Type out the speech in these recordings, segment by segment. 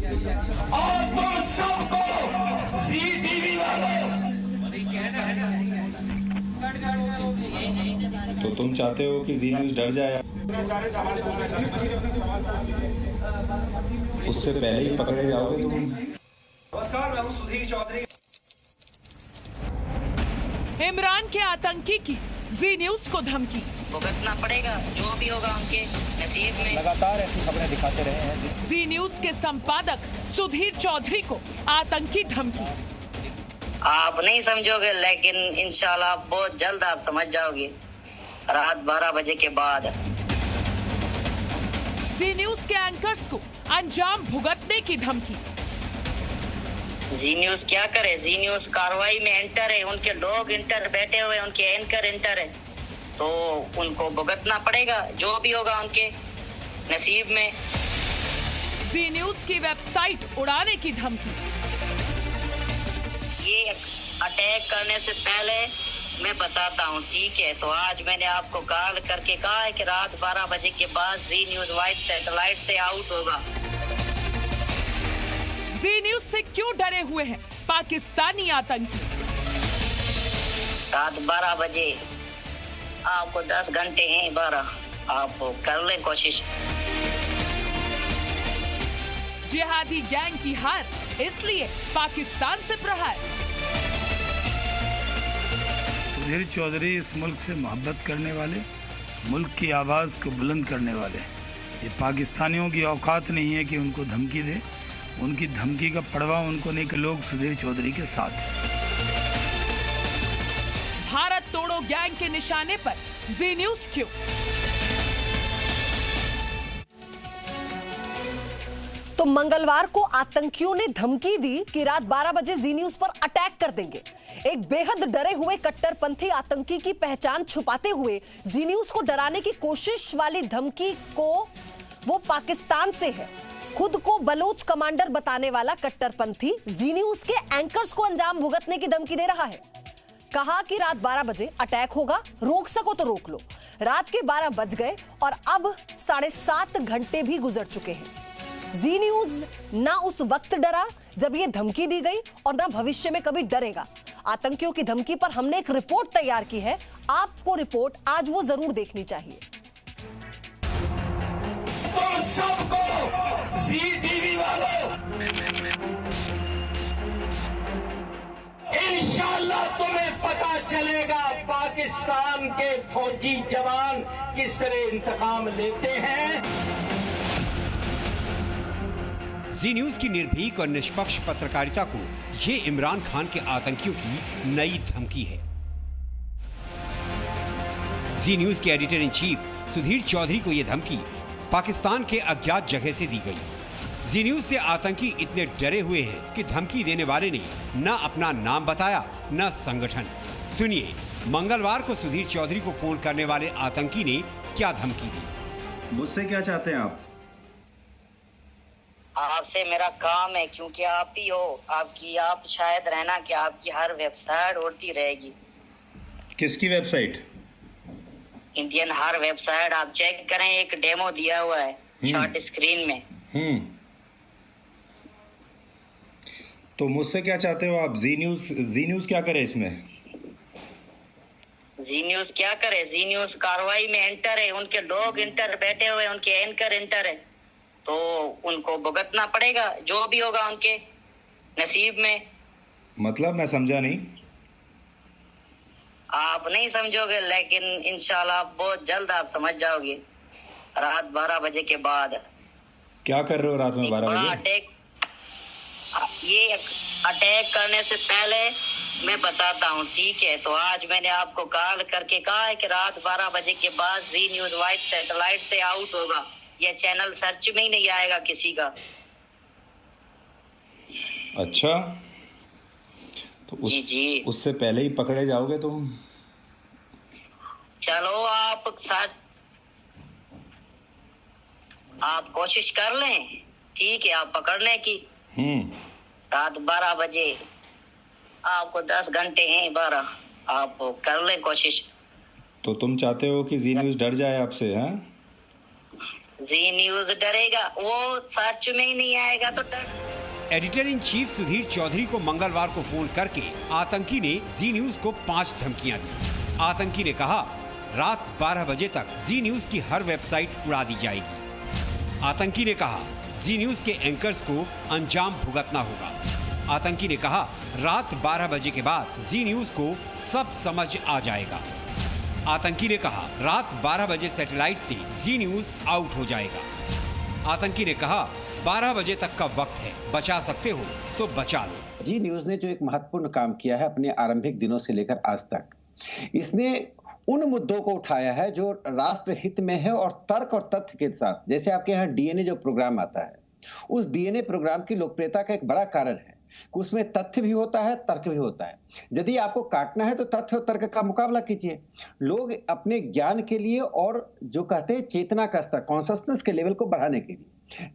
और तुम सबको जी टीवी वालों, तो तुम चाहते हो कि जी न्यूज़ डर जाए, उससे पहले ही पकड़े जाओगे तुम। नमस्कार, मैं हूं सुधीर चौधरी। इमरान के आतंकी की जी न्यूज़ को धमकी। भुगतना पड़ेगा, जो भी होगा उनके नसीब में। लगातार ऐसी खबरें दिखाते रहे हैं। जी न्यूज़ के संपादक सुधीर चौधरी को आतंकी धमकी। आप नहीं समझोगे, लेकिन इंशाल्लाह बहुत जल्द आप समझ जाओगे, रात 12 बजे के बाद। जी न्यूज़ के एंकर्स को अंजाम भुगतने की धमकी। जी न्यूज क्या करे, जी न्यूज कार्रवाई में एंटर है, उनके लोग इंटर बैठे हुए, उनके एंकर इंटर है, तो उनको भुगतना पड़ेगा, जो भी होगा उनके नसीब में। जी न्यूज़ की वेबसाइट उड़ाने की धमकी। ये अटैक करने से पहले मैं बताता हूँ, ठीक है? तो आज मैंने आपको कॉल करके कहा है कि रात 12 बजे के बाद जी न्यूज वाइड सैटेलाइट से आउट होगा। जी न्यूज़ से क्यों डरे हुए हैं पाकिस्तानी आतंकी? रात 12 बजे आपको 10 घंटे हैं, 12 आप कर लें कोशिश। जिहादी गैंग की हार, इसलिए पाकिस्तान से प्रहार। सुधीर चौधरी इस मुल्क से मोहब्बत करने वाले, मुल्क की आवाज़ को बुलंद करने वाले। ये पाकिस्तानियों की औकात नहीं है कि उनको धमकी दे, उनकी धमकी का पड़वा उनको नहीं कि लोग सुधीर चौधरी के साथ हैं। भारत तोड़ो गैंग के निशाने पर जी न्यूज़ क्यों? तो मंगलवार को आतंकियों ने धमकी दी कि रात 12 बजे जी न्यूज पर अटैक कर देंगे। एक बेहद डरे हुए कट्टरपंथी आतंकी की पहचान छुपाते हुए जी न्यूज को डराने की कोशिश वाली धमकी को वो पाकिस्तान से है। खुद को बलोच कमांडर बताने वाला कट्टरपंथी जी न्यूज के एंकर्स को अंजाम भुगतने की धमकी दे रहा है। कहा कि रात 12 बजे अटैक होगा, रोक सको तो रोक लो। रात के 12 बज गए और अब 7.5 घंटे भी गुजर चुके हैं। जी न्यूज ना उस वक्त डरा जब ये धमकी दी गई और ना भविष्य में कभी डरेगा। आतंकियों की धमकी पर हमने एक रिपोर्ट तैयार की है, आपको रिपोर्ट आज वो जरूर देखनी चाहिए। तुम सबको जी टीवी वालों, इंशाल्लाह तुम्हें पता चलेगा पाकिस्तान के फौजी जवान किस तरह इंतकाम लेते हैं। जी न्यूज की निर्भीक और निष्पक्ष पत्रकारिता को ये इमरान खान के आतंकियों की नई धमकी है। जी न्यूज के editor in chief Sudhir Chaudhary को यह धमकी पाकिस्तान के अज्ञात जगह से दी गई। जी न्यूज से आतंकी इतने डरे हुए हैं कि धमकी देने वाले ने न अपना नाम बताया न संगठन। सुनिए मंगलवार को सुधीर चौधरी को फोन करने वाले आतंकी ने क्या धमकी दी। मुझसे क्या चाहते हैं आप? आपसे मेरा काम है, क्योंकि आप ही हो, आप शायद रहना कि आपकी हर वेबसाइट उड़ती रहेगी। किसकी वेबसाइट? इंडियन हर वेबसाइट आप चेक करें, एक डेमो दिया हुआ है शॉर्ट स्क्रीन में। तो मुझसे क्या चाहते हो आप? जी न्यूज क्या करे इसमें? जी न्यूज क्या करे, जी न्यूज कार्रवाई में एंटर है, उनके लोग इंटर बैठे हुए, उनके एंकर इंटर है, तो उनको भुगतना पड़ेगा, जो भी होगा उनके नसीब में। मतलब मैं समझा नहीं। आप नहीं समझोगे, लेकिन इंशाल्लाह बहुत जल्द आप समझ जाओगे, रात 12 बजे के बाद। क्या कर रहे हो रात में 12 बजे? ये अटैक करने से पहले मैं बताता हूँ, ठीक है? तो आज मैंने आपको कॉल करके कहा है कि रात 12 बजे के बाद जी न्यूज वाइड सैटेलाइट से आउट होगा। ये चैनल सर्च में ही नहीं आएगा किसी का। अच्छा, तो जी उससे पहले ही पकड़े जाओगे तुम। चलो आप कोशिश कर लें, ठीक है? आप पकड़ने की रात 12 बजे आपको 10 घंटे हैं, 12 आप कर लें कोशिश। तो तुम चाहते हो कि जी न्यूज डर जाए आपसे? हैं? जी न्यूज डरेगा, वो सर्च में ही नहीं आएगा तो डर। Editor in chief Sudhir Chaudhary को मंगलवार को फोन करके आतंकी ने जी न्यूज को 5 धमकियां दी। आतंकी ने कहा रात 12 बजे तक जी न्यूज की हर वेबसाइट उड़ा दी जाएगी। आतंकी ने कहा जी न्यूज के एंकर्स को अंजाम भुगतना होगा। आतंकी ने कहा रात 12 बजे के बाद जी न्यूज को सब समझ आ जाएगा। आतंकी ने कहा रात 12 बजे सैटेलाइट से जी न्यूज आउट हो जाएगा। आतंकी ने कहा 12 बजे तक का वक्त है, बचा सकते हो तो बचा लो। जी न्यूज ने जो एक महत्वपूर्ण काम किया है अपने आरंभिक दिनों से लेकर आज तक, इसने उन मुद्दों को उठाया है जो राष्ट्र हित में है और तर्क और तथ्य के साथ। जैसे आपके यहाँ डीएनए जो प्रोग्राम आता है, उस डीएनए प्रोग्राम की लोकप्रियता का एक बड़ा कारण है कि उसमें तथ्य भी होता है, तर्क भी होता है। यदि आपको काटना है तो तथ्य और तर्क का मुकाबला कीजिए। लोग अपने ज्ञान के लिए और जो कहते हैं चेतना का स्तर, कॉन्शसनेस के लेवल को बढ़ाने के लिए,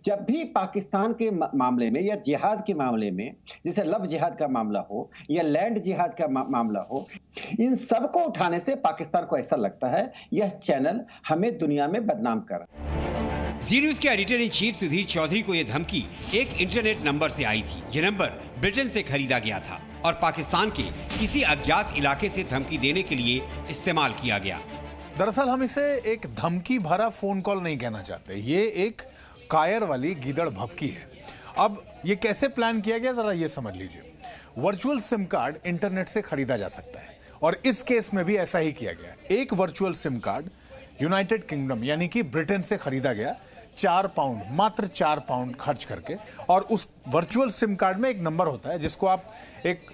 जब भी पाकिस्तान के मामले में या जिहाद के मामले में, जैसे लव जिहाद का मामला हो या लैंड जिहाद का मामला हो, इन सब को उठाने से पाकिस्तान को ऐसा लगता है यह चैनल हमें दुनिया में बदनाम कर रहा है। जी न्यूज के editor in chief Sudhir Chaudhary को यह धमकी एक इंटरनेट नंबर से आई थी। यह नंबर ब्रिटेन से खरीदा गया था और पाकिस्तान के किसी अज्ञात इलाके से धमकी देने के लिए इस्तेमाल किया गया। दरअसल हम इसे एक धमकी भरा फोन कॉल नहीं कहना चाहते, ये एक कायर वाली गीदड़ भभकी है। अब ये कैसे प्लान किया गया जरा ये समझ लीजिए। वर्चुअल सिम कार्ड इंटरनेट से खरीदा जा सकता है और इस केस में भी ऐसा ही किया गया। एक virtual SIM card United kingdom यानी कि ब्रिटेन से खरीदा गया 4 पाउंड, मात्र 4 पाउंड खर्च करके। और उस वर्चुअल सिम कार्ड में एक नंबर होता है जिसको आप एक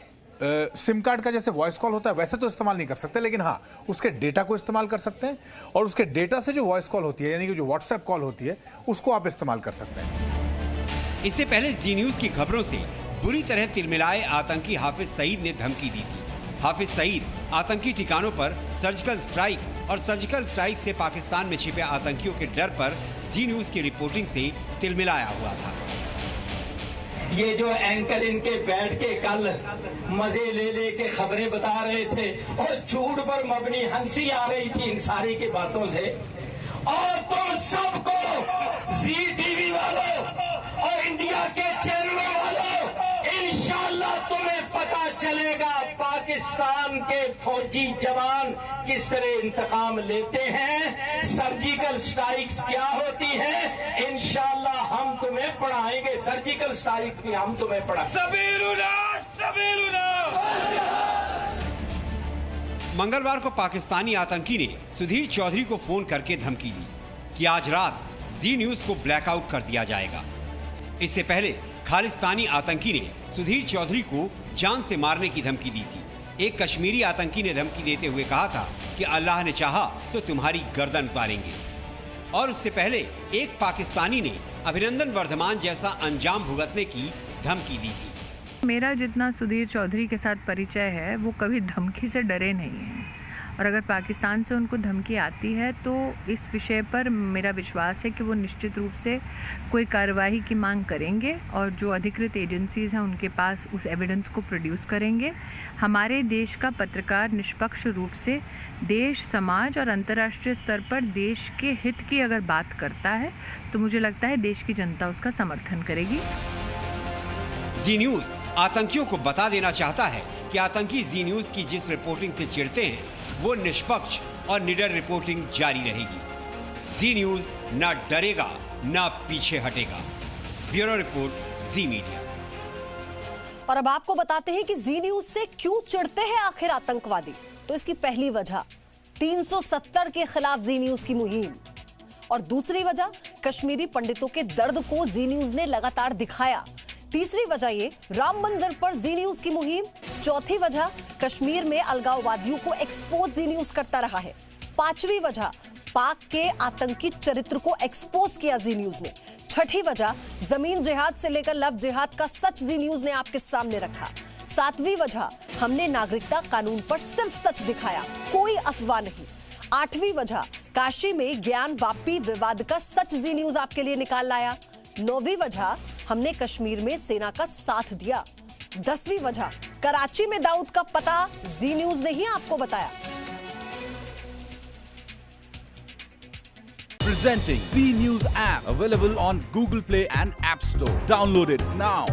सिम कार्ड का जैसे वॉइस कॉल होता है वैसे तो इस्तेमाल नहीं कर सकते, लेकिन हाँ उसके डेटा को इस्तेमाल कर सकते हैं और उसके डेटा से जो वॉइस कॉल होती है यानी कि जो व्हाट्सएप कॉल होती है उसको आप इस्तेमाल कर सकते हैं। इससे पहले जी न्यूज की खबरों से बुरी तरह तिलमिलाए आतंकी हाफिज सईद ने धमकी दी थी। हाफिज सईद आतंकी ठिकानों पर सर्जिकल स्ट्राइक और सर्जिकल स्ट्राइक से पाकिस्तान में छिपे आतंकियों के डर पर जी न्यूज की रिपोर्टिंग से तिलमिलाया हुआ था। ये जो एंकर इनके बैठ के कल मजे ले के खबरें बता रहे थे और झूठ पर मबनी हंसी आ रही थी इन सारी की बातों से, और तुम सबको जी टीवी वालों और इंडिया के चैनलों वालों, इंशाल्लाह तुम्हें पता चलेगा पाकिस्तान के फौजी जवान किस तरह इंतकाम लेते हैं, सर्जिकल स्ट्राइक्स क्या होती है। इंशाल्लाह हम तुम्हें पढ़ाएंगे, सर्जिकल स्ट्राइक्स भी हम तुम्हें पढ़ाएंगे। मंगलवार को पाकिस्तानी आतंकी ने सुधीर चौधरी को फोन करके धमकी दी कि आज रात जी न्यूज को ब्लैकआउट कर दिया जाएगा। इससे पहले खालिस्तानी आतंकी ने सुधीर चौधरी को जान से मारने की धमकी दी थी। एक कश्मीरी आतंकी ने धमकी देते हुए कहा था कि अल्लाह ने चाहा तो तुम्हारी गर्दन उतारेंगे। और उससे पहले एक पाकिस्तानी ने अभिनंदन वर्धमान जैसा अंजाम भुगतने की धमकी दी थी। मेरा जितना सुधीर चौधरी के साथ परिचय है वो कभी धमकी से डरे नहीं हैं, और अगर पाकिस्तान से उनको धमकी आती है तो इस विषय पर मेरा विश्वास है कि वो निश्चित रूप से कोई कार्रवाई की मांग करेंगे और जो अधिकृत एजेंसीज़ हैं उनके पास उस एविडेंस को प्रोड्यूस करेंगे। हमारे देश का पत्रकार निष्पक्ष रूप से देश, समाज और अंतर्राष्ट्रीय स्तर पर देश के हित की अगर बात करता है तो मुझे लगता है देश की जनता उसका समर्थन करेगी। जी न्यूज आतंकियों को बता देना चाहता है कि आतंकी जी न्यूज की जिस रिपोर्टिंग से चिढ़ते हैं वो निष्पक्ष और निडर रिपोर्टिंग जारी रहेगी। जी न्यूज न डरेगा न पीछे हटेगा। ब्यूरो रिपोर्ट, जी मीडिया। और अब आपको बताते हैं कि जी न्यूज से क्यों चिढ़ते हैं आखिर आतंकवादी। तो इसकी पहली वजह 370 के खिलाफ जी न्यूज की मुहिम, और दूसरी वजह कश्मीरी पंडितों के दर्द को जी न्यूज ने लगातार दिखाया। तीसरी वजह ये राम मंदिर पर जी न्यूज की मुहिम। चौथी वजह कश्मीर में अलगाववादियों को एक्सपोज जी न्यूज करता रहा है। पांचवी वजह पाक के आतंकी चरित्र को एक्सपोज किया जी न्यूज ने। छठी वजह जमीन जिहाद से लेकर लव जिहाद का सच जी न्यूज ने आपके सामने रखा। सातवीं वजह हमने नागरिकता कानून पर सिर्फ सच दिखाया, कोई अफवाह नहीं। आठवीं वजह काशी में ज्ञान वापी विवाद का सच जी न्यूज आपके लिए निकाल लाया। नौवीं वजह हमने कश्मीर में सेना का साथ दिया। 10वीं वजह कराची में दाऊद का पता जी न्यूज ने ही आपको बताया। Presenting B News app, available on Google Play and App Store. Download it now.